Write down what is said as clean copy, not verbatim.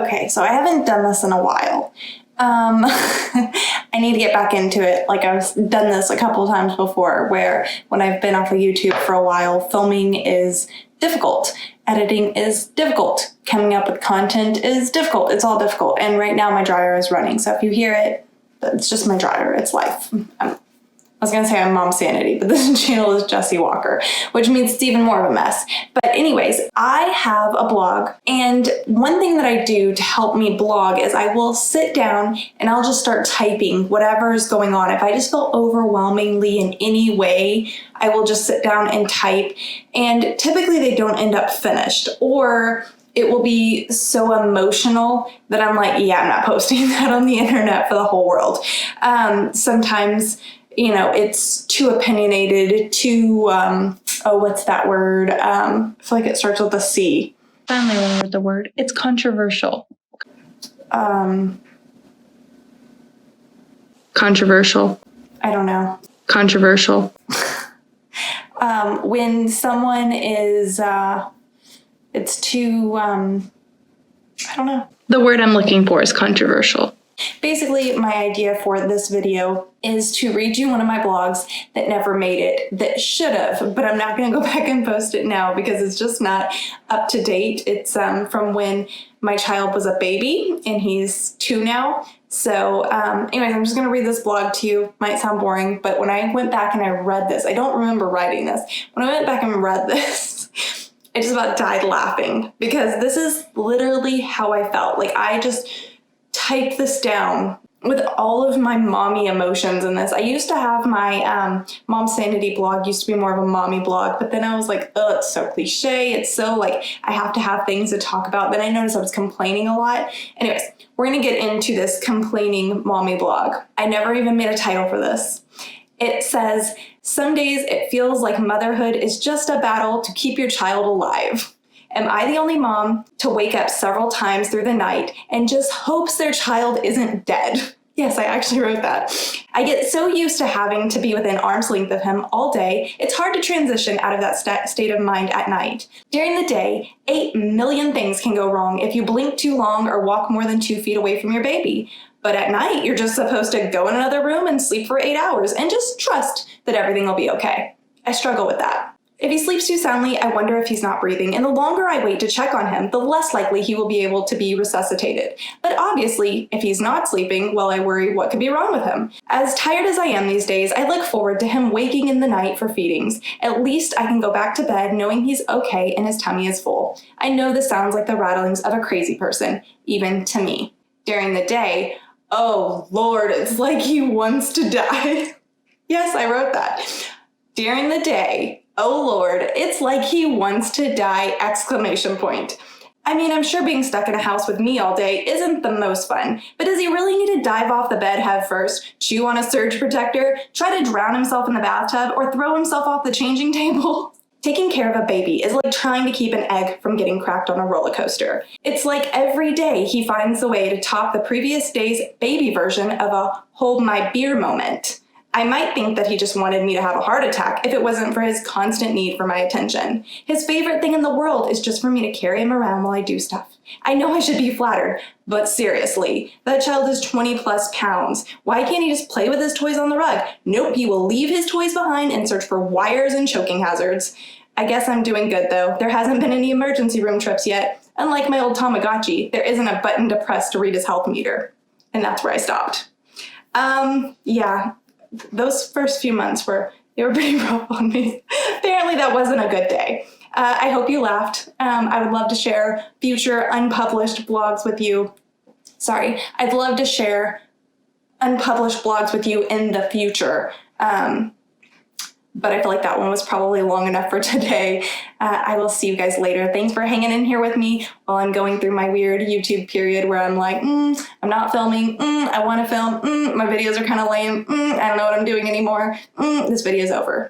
Okay, so I haven't done this in a while. I need to get back into it. Like I've done this a couple of times before where when I've been off of YouTube for a while, filming is difficult. Editing is difficult. Coming up with content is difficult. It's all difficult. And right now my dryer is running. So if you hear it, it's just my dryer. It's life. I was going to say I'm mom-sanity, but this channel is Jessy Walker, which means it's even more of a mess. But anyways, I have a blog, and one thing that I do to help me blog is I will sit down and I'll just start typing whatever is going on. If I just feel overwhelmingly in any way, I will just sit down and type, and typically they don't end up finished, or it will be so emotional that I'm like, yeah, I'm not posting that on the internet for the whole world. Sometimes, you know, it's too opinionated, too, what's that word? I feel like it starts with a C. Finally remembered the word. It's controversial. Controversial. I don't know. Controversial. When someone is, it's too, I don't know. The word I'm looking for is controversial. Basically, my idea for this video is to read you one of my blogs that never made it, that should have, but I'm not going to go back and post it now because it's just not up to date. It's from when my child was a baby, and he's 2 now. So anyways, I'm just going to read this blog to you. Might sound boring, but when I went back and I read this, I don't remember writing this. When I went back and read this, I just about died laughing because this is literally how I felt. Like I just type this down with all of my mommy emotions in this. I used to have my mom-sanity blog, used to be more of a mommy blog, but then I was like, oh, it's so cliche. It's so like, I have to have things to talk about. Then I noticed I was complaining a lot. Anyways, we're gonna get into this complaining mommy blog. I never even made a title for this. It says, some days it feels like motherhood is just a battle to keep your child alive. Am I the only mom to wake up several times through the night and just hopes their child isn't dead? Yes, I actually wrote that. I get so used to having to be within arm's length of him all day, it's hard to transition out of that state of mind at night. During the day, 8 million things can go wrong if you blink too long or walk more than 2 feet away from your baby. But at night, you're just supposed to go in another room and sleep for 8 hours and just trust that everything will be okay. I struggle with that. If he sleeps too soundly, I wonder if he's not breathing, and the longer I wait to check on him, the less likely he will be able to be resuscitated. But obviously, if he's not sleeping, well, I worry what could be wrong with him. As tired as I am these days, I look forward to him waking in the night for feedings. At least I can go back to bed knowing he's okay and his tummy is full. I know this sounds like the rattlings of a crazy person, even to me. During the day, oh Lord, it's like he wants to die. Yes, I wrote that. During the day, oh Lord, it's like he wants to die, exclamation point. I mean, I'm sure being stuck in a house with me all day isn't the most fun, but does he really need to dive off the bed head first, chew on a surge protector, try to drown himself in the bathtub, or throw himself off the changing table? Taking care of a baby is like trying to keep an egg from getting cracked on a roller coaster. It's like every day he finds a way to top the previous day's baby version of a hold my beer moment. I might think that he just wanted me to have a heart attack if it wasn't for his constant need for my attention. His favorite thing in the world is just for me to carry him around while I do stuff. I know I should be flattered, but seriously, that child is 20 plus pounds. Why can't he just play with his toys on the rug? Nope, he will leave his toys behind and search for wires and choking hazards. I guess I'm doing good though. There hasn't been any emergency room trips yet. Unlike my old Tamagotchi, there isn't a button to press to read his health meter. And that's where I stopped. Yeah. Those first few months were pretty rough on me. Apparently that wasn't a good day. I hope you laughed. I would love to share future unpublished blogs with you. Sorry, I'd love to share unpublished blogs with you in the future. But I feel like that one was probably long enough for today. I will see you guys later. Thanks for hanging in here with me while I'm going through my weird YouTube period where I'm like, I'm not filming, I want to film, my videos are kind of lame, I don't know what I'm doing anymore, this video's over.